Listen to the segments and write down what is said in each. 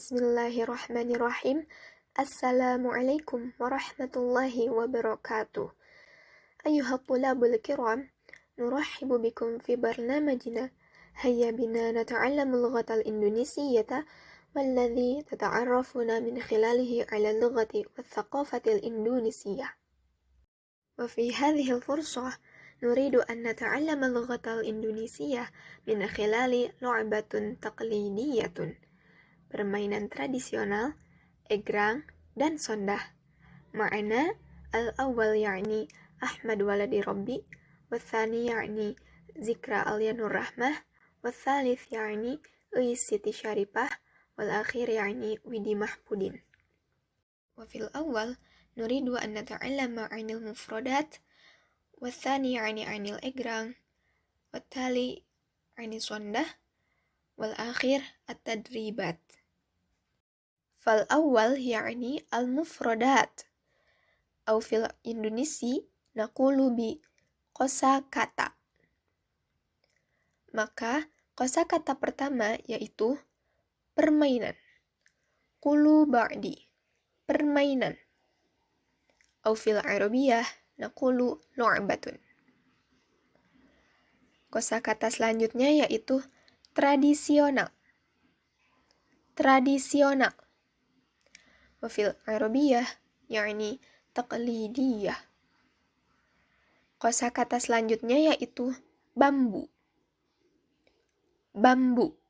Bismillahirrahmanirrahim. Assalamualaikum warahmatullahi wabarakatuh. Ayuha tulabul kiram, nurahhibu bikum fi barnamajina. Hayya bina nata'allamu lughatal indonesiyyata walladhi tata'arrafuna min khilalihi ala lughati wa thaqafatil indonesiyyah. Wa fi hadhihi al-fursah nuridu an nata'allama lughatal indonesiyyah min khilali lu'batun taqlidiyatun. Permainan tradisional, egrang, dan sondah. Ma'ana al-awwal ya'ni Ahmad waladi Rabbi, wathani ya'ni Zikra Alianur Rahmah, wathalith ya'ni Uis Siti Syarifah, wal akhir ya'ni Widi Mahpudin. Wa fil awwal nuridu an nata'allama 'anil mufradat, wathani ya'ni 'anil egrang, wathali 'ani sondah, wal akhir at-tadribat. Fal awal ya'ni al-mufradat au fil Indonesi naqulu bi kosakata. Maka kosakata pertama yaitu permainan. Qulu ba'di, permainan. Au fil Arabiyah naqulu lu'batun. Kosakata selanjutnya yaitu tradisional. Tradisional. Wa fil Arabiyah yakni taqlidiyah. Kosakata selanjutnya yaitu bambu. Bambu.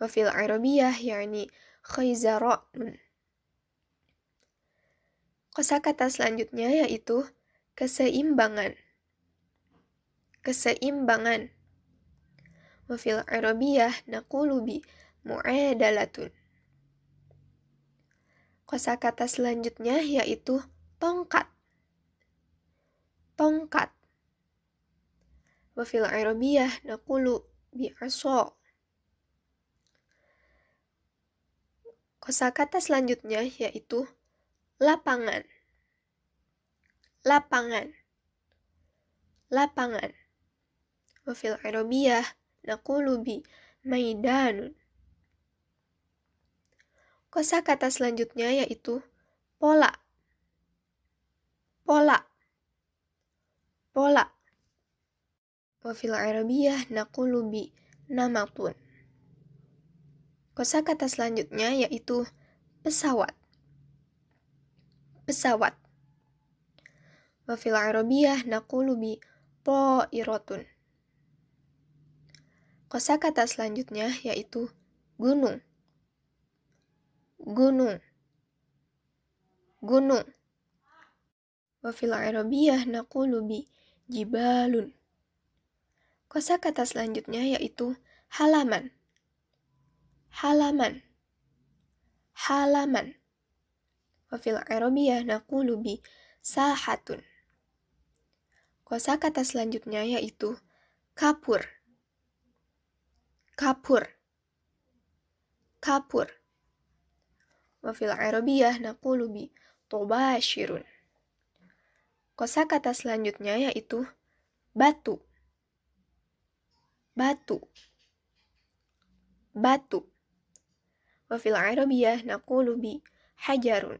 Wa fil Arabiyah yakni khayzara'un. Kosakata selanjutnya yaitu keseimbangan. Keseimbangan. Wa fil Arabiyah naqulu bi mu'adalatun. Kosakata selanjutnya yaitu tongkat. Tongkat. Wa fil Arabiyah naqulu bi 'asa. Kosakata selanjutnya yaitu lapangan. Lapangan. Lapangan. Wa fil Arabiyah naqulu bi maidanun. Kosakata selanjutnya yaitu pola. Pola. Pola. Wa fil Arabiyah naqulu bi namatun. Kosakata selanjutnya yaitu pesawat. Pesawat. Wa fil Arabiyah naqulu bi ta'iratun. Kosakata selanjutnya yaitu gunung. Gunung. Gunung. Wa fil Arabiyah naqulu bi jibalun. Kosakata selanjutnya yaitu halaman. Halaman. Halaman. Wa fil Arabiyah naqulu bi sahatun. Kosakata selanjutnya yaitu kapur. Kapur. Kapur. Wa fil Arabiyah naqulu bi tubashirun. Kosakata selanjutnya yaitu batu. Batu. Batu. Wa fil Arabiyah naqulu bi hajarun.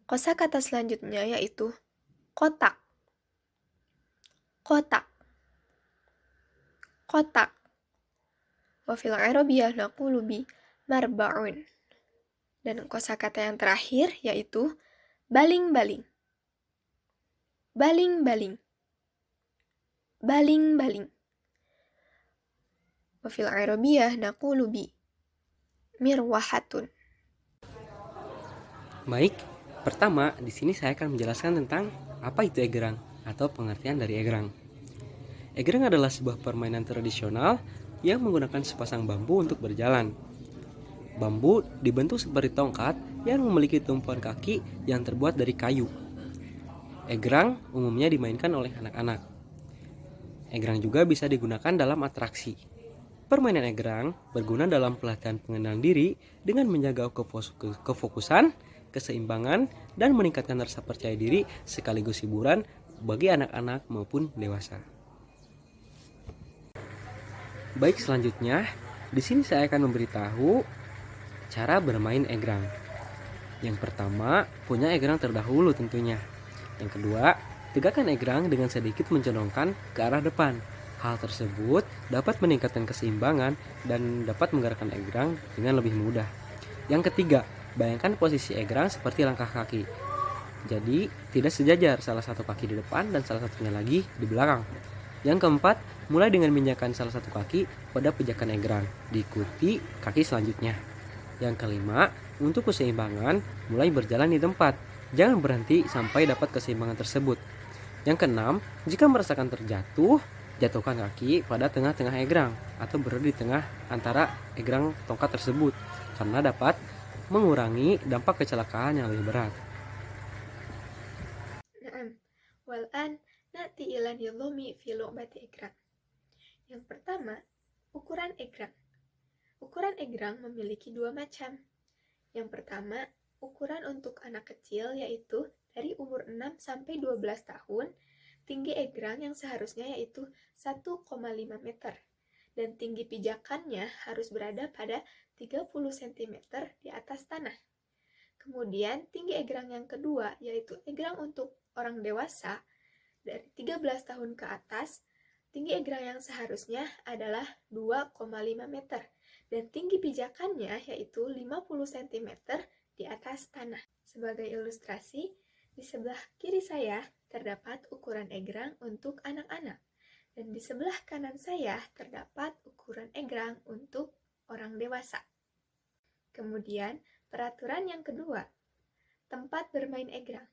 Kosakata selanjutnya yaitu kotak. Kotak. Kotak. Wa fil Arabiyah naqulu bi marba'un. Dan kosakata yang terakhir yaitu baling-baling. Baling-baling. Baling-baling. Wa fil Arabiyah naqulu bi mirwahatun. Baik, pertama di sini saya akan menjelaskan tentang apa itu egrang atau pengertian dari egrang. Egrang adalah sebuah permainan tradisional yang menggunakan sepasang bambu untuk berjalan. Bambu dibentuk seperti tongkat yang memiliki tumpuan kaki yang terbuat dari kayu. Egrang umumnya dimainkan oleh anak-anak. Egrang juga bisa digunakan dalam atraksi. Permainan egrang berguna dalam pelatihan pengenalan diri dengan menjaga kefokusan, keseimbangan, dan meningkatkan rasa percaya diri sekaligus hiburan bagi anak-anak maupun dewasa. Baik, selanjutnya Di sini saya akan memberitahu cara bermain egrang. Yang pertama, punya egrang terdahulu tentunya. Yang kedua, tegakkan egrang dengan sedikit mencondongkan ke arah depan. Hal tersebut dapat meningkatkan keseimbangan dan dapat menggerakkan egrang dengan lebih mudah. Yang ketiga, bayangkan posisi egrang seperti langkah kaki. Jadi, tidak sejajar, salah satu kaki di depan dan salah satunya lagi di belakang. Yang keempat, mulai dengan menginjakkan salah satu kaki pada pijakan egrang, diikuti kaki selanjutnya. Yang kelima, untuk keseimbangan, mulai berjalan di tempat. Jangan berhenti sampai dapat keseimbangan tersebut. Yang keenam, jika merasakan terjatuh, jatuhkan kaki pada tengah-tengah egrang atau berada di tengah antara egrang tongkat tersebut karena dapat mengurangi dampak kecelakaan yang lebih berat. نعم، والآن نأتي إلى نظام في لعبة إجرام. Yang pertama, ukuran egrang. Ukuran egrang memiliki dua macam. Yang pertama, ukuran untuk anak kecil yaitu dari umur 6 sampai 12 tahun, tinggi egrang yang seharusnya yaitu 1,5 meter dan tinggi pijakannya harus berada pada 30 cm di atas tanah. Kemudian tinggi egrang yang kedua yaitu egrang untuk orang dewasa dari 13 tahun ke atas, tinggi egrang yang seharusnya adalah 2,5 meter dan tinggi pijakannya yaitu 50 cm di atas tanah. Sebagai ilustrasi, di sebelah kiri saya terdapat ukuran egrang untuk anak-anak dan di sebelah kanan saya terdapat ukuran egrang untuk orang dewasa. Kemudian, peraturan yang kedua, tempat bermain egrang.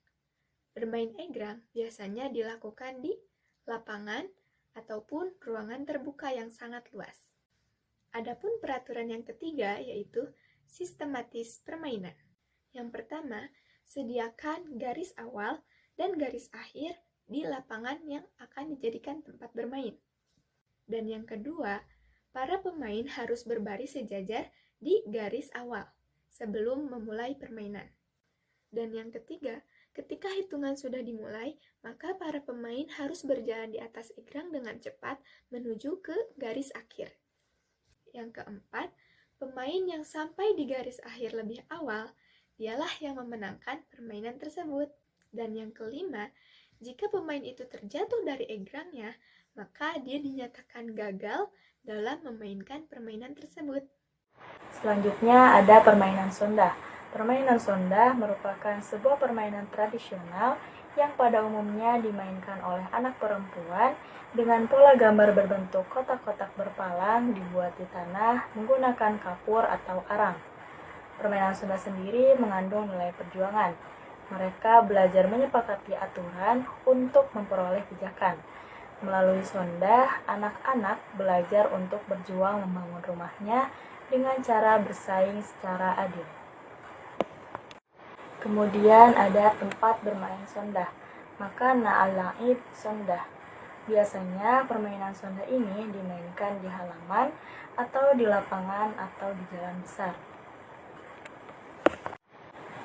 Bermain egrang biasanya dilakukan di lapangan ataupun ruangan terbuka yang sangat luas. Adapun peraturan yang ketiga yaitu sistematis permainan. Yang pertama, sediakan garis awal dan garis akhir di lapangan yang akan dijadikan tempat bermain. Dan yang kedua, para pemain harus berbaris sejajar di garis awal sebelum memulai permainan. Dan yang ketiga, ketika hitungan sudah dimulai, maka para pemain harus berjalan di atas egrang dengan cepat menuju ke garis akhir. Yang keempat, pemain yang sampai di garis akhir lebih awal, dialah yang memenangkan permainan tersebut. Dan yang kelima, jika pemain itu terjatuh dari egrangnya, maka dia dinyatakan gagal dalam memainkan permainan tersebut. Selanjutnya ada permainan sondah. Permainan sondah merupakan sebuah permainan tradisional yang pada umumnya dimainkan oleh anak perempuan dengan pola gambar berbentuk kotak-kotak berpalang dibuat di tanah menggunakan kapur atau arang. Permainan sondah sendiri mengandung nilai perjuangan. Mereka belajar menyepakati aturan untuk memperoleh pijakan. Melalui sondah, anak-anak belajar untuk berjuang membangun rumahnya dengan cara bersaing secara adil. Kemudian ada tempat bermain sondah, maka na'al-la'ib sondah. Biasanya permainan sondah ini dimainkan di halaman atau di lapangan atau di jalan besar.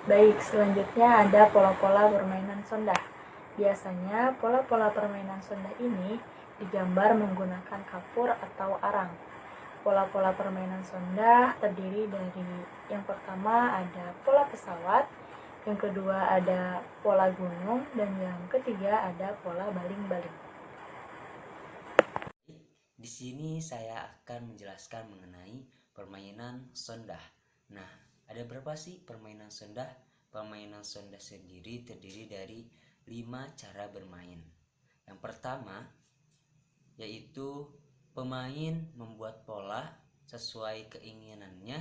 Baik, selanjutnya ada pola-pola permainan sondah. Biasanya pola-pola permainan sondah ini digambar menggunakan kapur atau arang. Pola-pola permainan sondah terdiri dari yang pertama ada pola pesawat, yang kedua ada pola gunung, dan yang ketiga ada pola baling-baling. Di sini saya akan menjelaskan mengenai permainan sondah. Nah, ada berapa sih permainan sondah? Permainan sondah sendiri terdiri dari 5 cara bermain. Yang pertama yaitu pemain membuat pola sesuai keinginannya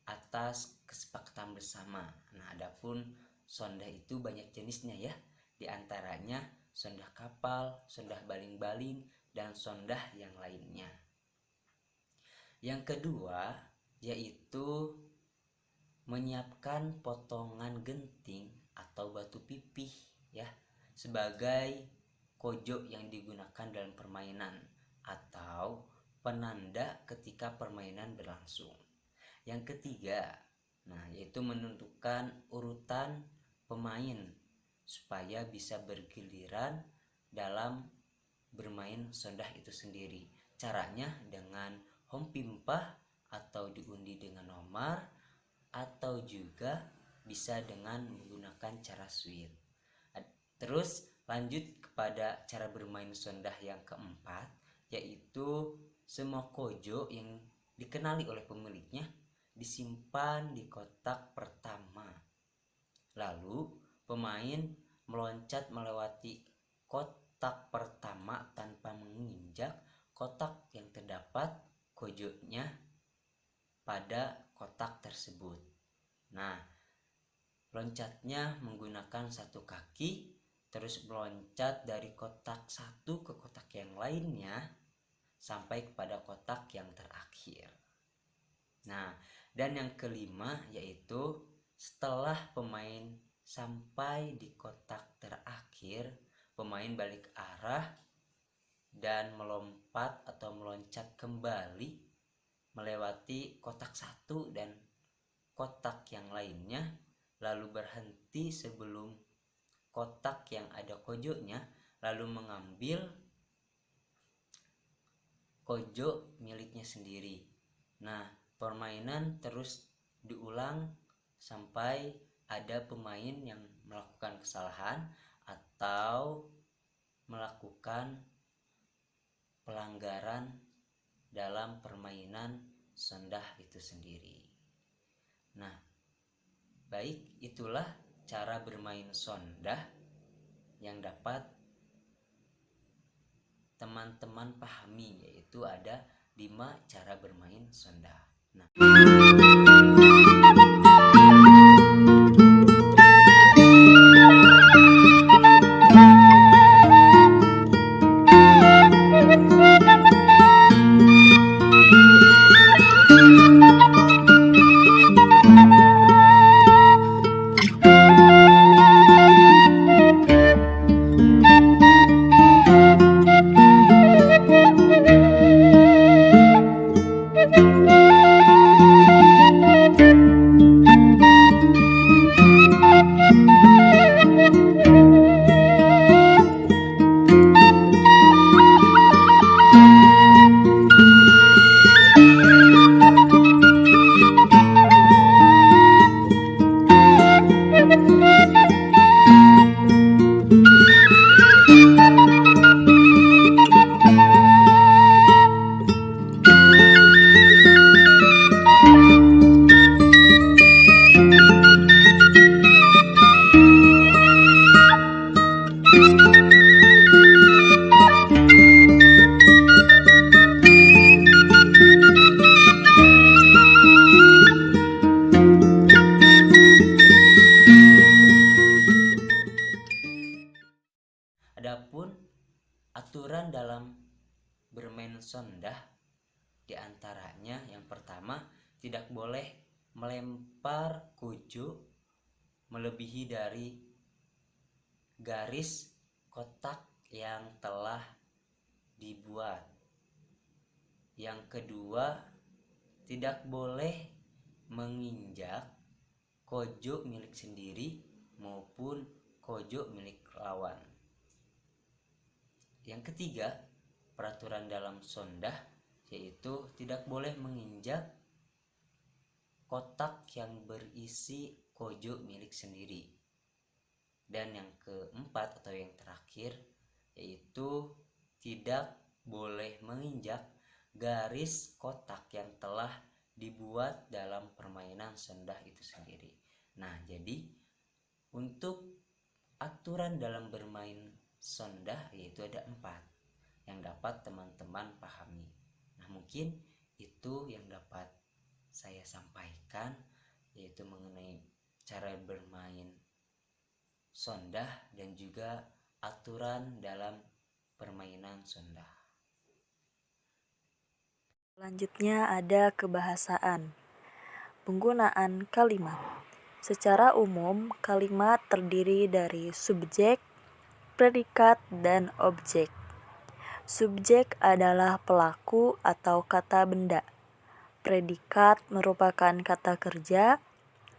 atas kesepakatan bersama. Nah, adapun sondah itu banyak jenisnya ya. Di antaranya sondah kapal, sondah baling-baling, dan sondah yang lainnya. Yang kedua yaitu menyiapkan potongan genting atau batu pipih ya sebagai kojok yang digunakan dalam permainan atau penanda ketika permainan berlangsung. Yang ketiga, yaitu menentukan urutan pemain supaya bisa bergiliran dalam bermain sondah itu sendiri. Caranya dengan hompimpah atau diundi dengan nomor, atau juga bisa dengan menggunakan cara sweet. Terus lanjut kepada cara bermain sondah yang keempat, yaitu semua kojo yang dikenali oleh pemiliknya disimpan di kotak pertama. Lalu pemain meloncat melewati kotak pertama tanpa menginjak kotak yang terdapat kojonya pada kotak tersebut. Nah, loncatnya menggunakan satu kaki, terus meloncat dari kotak satu ke kotak yang lainnya sampai kepada kotak yang terakhir. Nah, dan yang kelima yaitu setelah pemain sampai di kotak terakhir, pemain balik arah dan melompat atau meloncat kembali melewati kotak satu dan kotak yang lainnya, lalu berhenti sebelum kotak yang ada kojonya, lalu mengambil kojo miliknya sendiri. Nah, permainan terus diulang sampai ada pemain yang melakukan kesalahan atau melakukan pelanggaran dalam permainan sondah itu sendiri. Nah, baik, itulah cara bermain sondah yang dapat teman-teman pahami, yaitu ada 5 cara bermain sondah. Nah, adapun aturan dalam bermain sondah diantaranya yang pertama, tidak boleh melempar kojo melebihi dari garis kotak yang telah dibuat. Yang kedua, tidak boleh menginjak kojo milik sendiri maupun kojo milik lawan. Yang ketiga, peraturan dalam sondah yaitu tidak boleh menginjak kotak yang berisi kojo milik sendiri. Dan yang keempat atau yang terakhir yaitu tidak boleh menginjak garis kotak yang telah dibuat dalam permainan sondah itu sendiri. Nah, jadi untuk aturan dalam bermain sondah yaitu ada 4 yang dapat teman-teman pahami. Nah, mungkin itu yang dapat saya sampaikan, yaitu mengenai cara bermain sondah dan juga aturan dalam permainan sondah. Selanjutnya ada kebahasaan. Penggunaan kalimat. Secara umum, kalimat terdiri dari subjek, predikat, dan objek. Subjek adalah pelaku atau kata benda. Predikat merupakan kata kerja,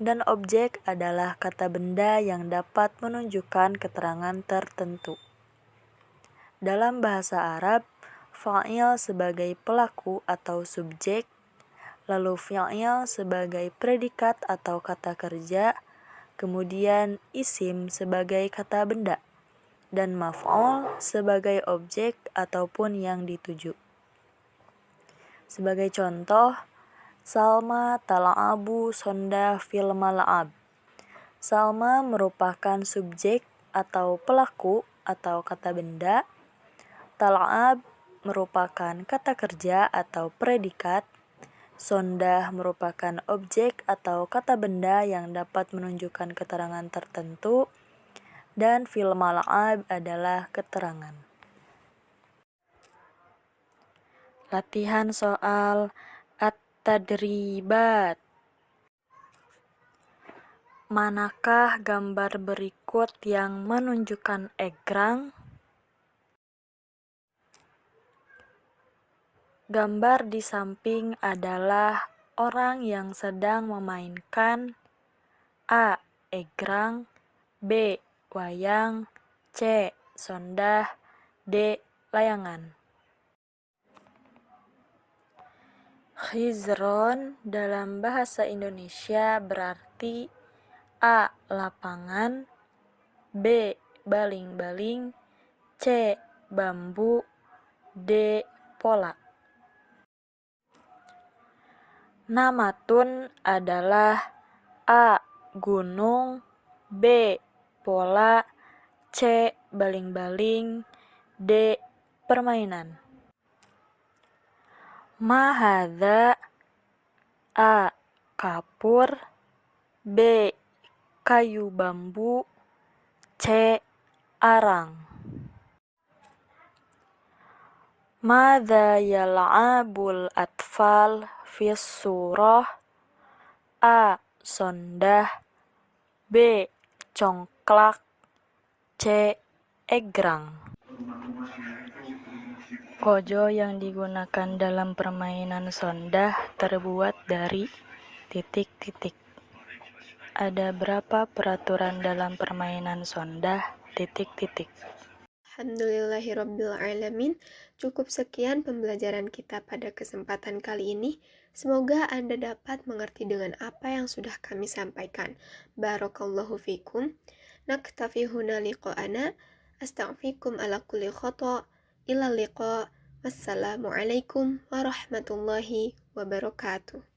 dan objek adalah kata benda yang dapat menunjukkan keterangan tertentu. Dalam bahasa Arab, fa'il sebagai pelaku atau subjek, lalu fi'il sebagai predikat atau kata kerja, kemudian isim sebagai kata benda, dan maf'ul sebagai objek ataupun yang dituju. Sebagai contoh, Salma tal'abu sonda fil mal'ab. Salma merupakan subjek atau pelaku atau kata benda. Tal'ab merupakan kata kerja atau predikat. Sondah merupakan objek atau kata benda yang dapat menunjukkan keterangan tertentu. Dan fil mal'ab adalah keterangan. Latihan soal at-tadribat. Manakah gambar berikut yang menunjukkan egrang? Gambar di samping adalah orang yang sedang memainkan A. Egrang, B. Wayang, C. Sondah, D. Layangan. Khizron dalam bahasa Indonesia berarti A. Lapangan, B. Baling-baling, C. Bambu, D. Pola. Namatun adalah A. Gunung, B. Pola, C. Baling-baling, D. Permainan. Ma hadza? A. Kapur, B. Kayu bambu, C. Arang. Madza yal'abul atfal fis surah? A. Sondah, B. Congklak, C. Egrang. Kojo yang digunakan dalam permainan sondah terbuat dari titik-titik. Ada berapa peraturan dalam permainan sondah titik-titik? Alhamdulillahirrabbilalamin. Cukup sekian pembelajaran kita pada kesempatan kali ini. Semoga Anda dapat mengerti dengan apa yang sudah kami sampaikan. Barakallahu fikum. Naktafi huna liqa'ana. Astaghfikum ala kulli khata'. Ila liqa'. Wassalamualaikum warahmatullahi wabarakatuh.